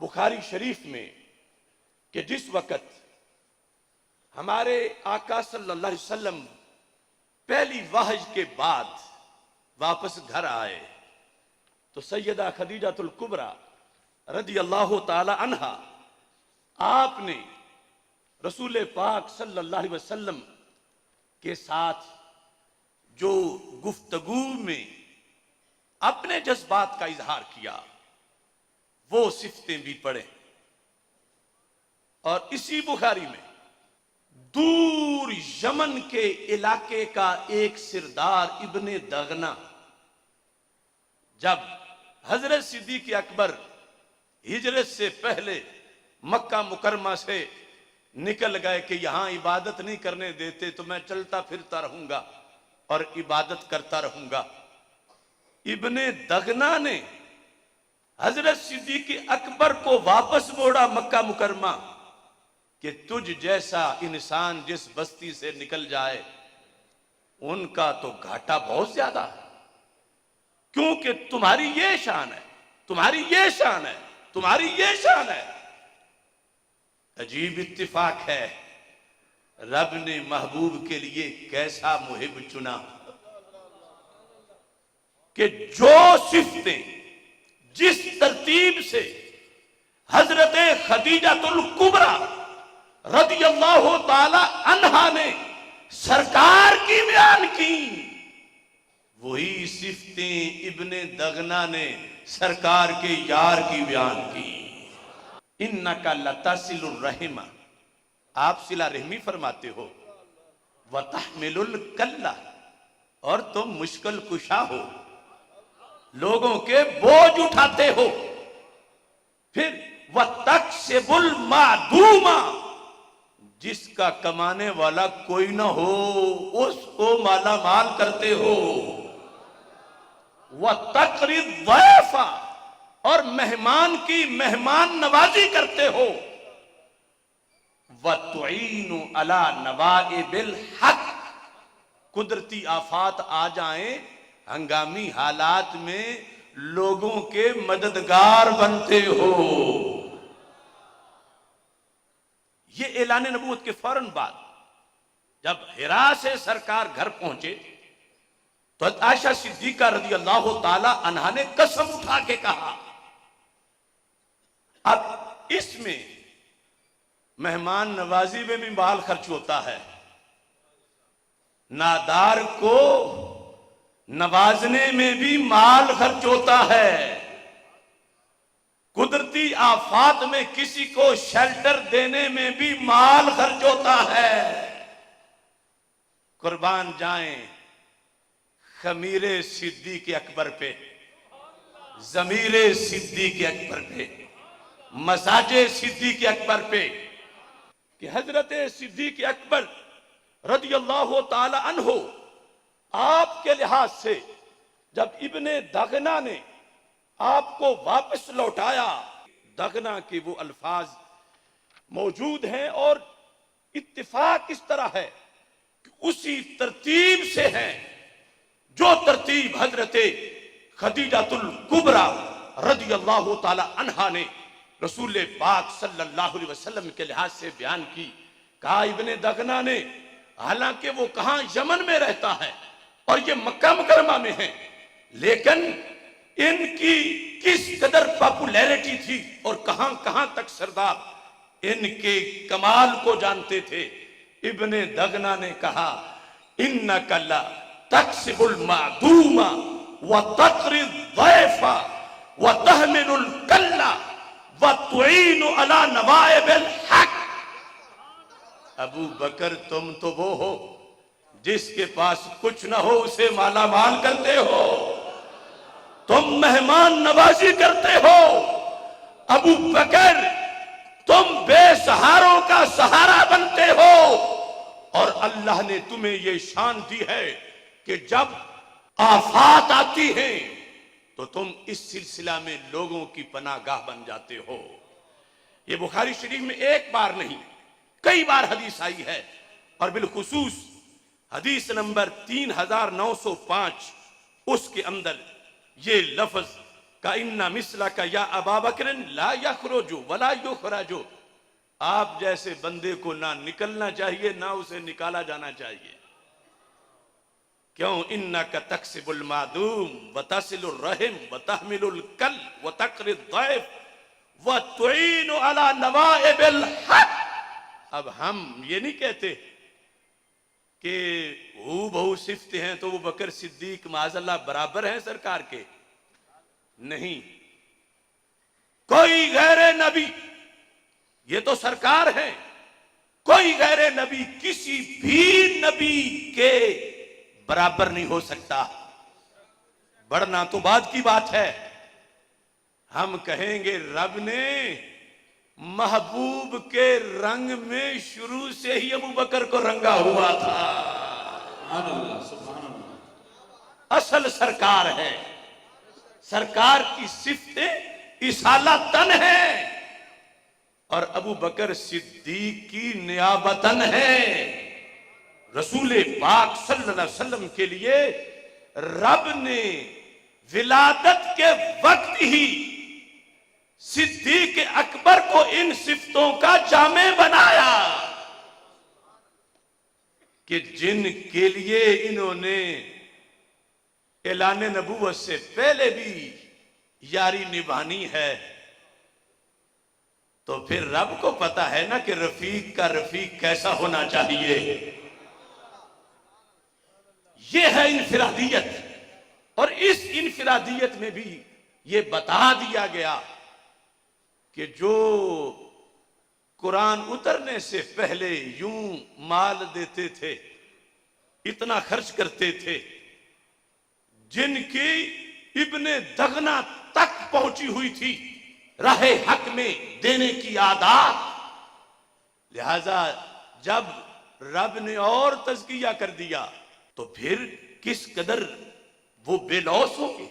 बुखारी शरीफ में कि जिस वक़्त हमारे आका सल्लल्लाहु अलैहि वसल्लम पहली वहज के बाद वापस घर आए तो सैयदा खदीजातुल कुबरा रदी अल्लाह ताला अन्हा आपने रसूल पाक सल्लल्लाहु अलैहि वसल्लम के साथ जो गुफ्तगू में अपने जज्बात का इजहार किया वो सिफतें भी पढ़े। और इसी बुखारी में दूर यमन के इलाके का एक सिरदार इब्ने दगना जब हजरत सिद्दीक अकबर हिजरत से पहले मक्का मुकरमा से निकल गए कि यहां इबादत नहीं करने देते तो मैं चलता फिरता रहूंगा और इबादत करता रहूंगा, इब्ने दगना ने हजरत सिद्दीक अकबर को वापस मोड़ा मक्का मुकरमा कि तुझ जैसा इंसान जिस बस्ती से निकल जाए उनका तो घाटा बहुत ज्यादा है, क्योंकि तुम्हारी ये शान है, तुम्हारी ये शान है, तुम्हारी ये शान है। अजीब इत्तिफाक है, रब ने महबूब के लिए कैसा मुहिब चुना कि जो सिफतें जिस तरतीब से हजरत खदीजातुल कुबरा रदी अल्लाह ताला अन्हा ने सरकार की बयान की, वही सिफतें इब्ने दगना ने सरकार के यार की बयान की। इन्नका लतासिलुर रहमा, आप सिला रहमी फरमाते हो, व तहमिलुल कल्ला, और तुम मुश्किल कुशा हो, लोगों के बोझ उठाते हो। फिर व तक्सिबुल मादूमा, जिसका कमाने वाला कोई ना हो उसको माला माल करते हो। व तकरीद वैफा, और मेहमान की मेहमान नवाजी करते हो। व तुईनु अला नवाइबिल हक, कुदरती आफात आ जाएं, हंगामी हालात में लोगों के मददगार बनते हो। ये ऐलान नबूवत के फौरन बाद जब हिरा से सरकार घर पहुंचे तो आयशा सिद्दीका रज़ी अल्लाह ताला अन्हा ने कसम उठा के कहा। अब इसमें मेहमान नवाजी में भी माल खर्च होता है, नादार को नवाजने में भी माल खर्च होता है, कुदरती आफात में किसी को शेल्टर देने में भी माल खर्च होता है। कुर्बान जाएं खमीरे सिद्दीक अकबर पे, जमीरे सिद्दीक अकबर पे, मसाजे सिद्दीक अकबर पे कि हजरत सिद्दीक अकबर रज़ी अल्लाह ताला अन्हो आपके लिहाज से जब इब्ने दगना ने आपको वापस लौटाया, दगना के वो अल्फाज मौजूद हैं और इत्तिफाक इस तरह है कि उसी तरतीब से है जो तरतीब हजरत खदीजातुल कुबरा रज़ी अल्लाह ताला अन्हा ने रसूल पाक सल्लल्लाहु अलैहि वसल्लम के लिहाज से बयान की। कहा इब्ने दगना ने, हालांकि वो कहां यमन में रहता है और ये मक्का मुकरमा में है, लेकिन इनकी किस कदर पॉपुलैरिटी थी और कहां कहां तक सरदार इनके कमाल को जानते थे। इब्ने दगना ने कहा इन्नका ला तक्सिबुल मादूमा व तकरिद दैफा व तहमिलुल कल्ला व तुईनु अला नवाइबिल हक। अबू बकर तुम तो वो हो जिसके पास कुछ ना हो उसे माला माल करते हो, तुम मेहमान नवाजी करते हो। अबू बकर तुम बेसहारों का सहारा बनते हो और अल्लाह ने तुम्हें यह शान दी है कि जब आफात आती है तो तुम इस सिलसिला में लोगों की पनागाह बन जाते हो। ये बुखारी शरीफ में एक बार नहीं कई बार हदीस आई है और बिलखुसूस हदीस नंबर 3905 उसके अंदर ये लफ्ज का इन्ना मिसला का या अबा बकरिन ला यखरुजु वला युखरजु, आप जैसे बंदे को ना निकलना चाहिए ना उसे निकाला जाना चाहिए। क्यों? इन्ना का तक्सिबुल मादूम व तसिलुर रहम व तहमिलुल कल व तकरिद दैफ व तुईनु अला नवाइबिल हक। अब हम ये नहीं कहते कि हू बहु सिफ्त हैं तो वो बकर सिद्दीक माज़अल्लाह बराबर हैं सरकार के, नहीं। कोई गैर नबी, ये तो सरकार है, कोई गैर नबी किसी भी नबी के बराबर नहीं हो सकता। बढ़ना तो बाद की बात है। हम कहेंगे रब ने महबूब के रंग में शुरू से ही अबू बकर को रंगा हुआ था। असल सरकार है, सरकार की सिफ्तें इसालतन है और अबू बकर सिद्दीक की नियाबतन है। रसूल पाक सल्लल्लाहु अलैहि वसल्लम के लिए रब ने विलादत के वक्त ही सिद्दीक अकबर को इन सिफ्तों का जामे बनाया कि जिनके लिए इन्होंने ऐलान नबूवत से पहले भी यारी निभानी है, तो फिर रब को पता है ना कि रफीक का रफीक कैसा होना चाहिए। यह है इनफिरादियत, और इस इनफिरादियत में भी यह बता दिया गया कि जो कुरान उतरने से पहले यूं माल देते थे, इतना खर्च करते थे, जिनकी इब्ने दगना तक पहुंची हुई थी राहे हक में देने की आदत, लिहाजा जब रब ने और तज़किया कर दिया तो फिर किस कदर वो बेलौस होंगे।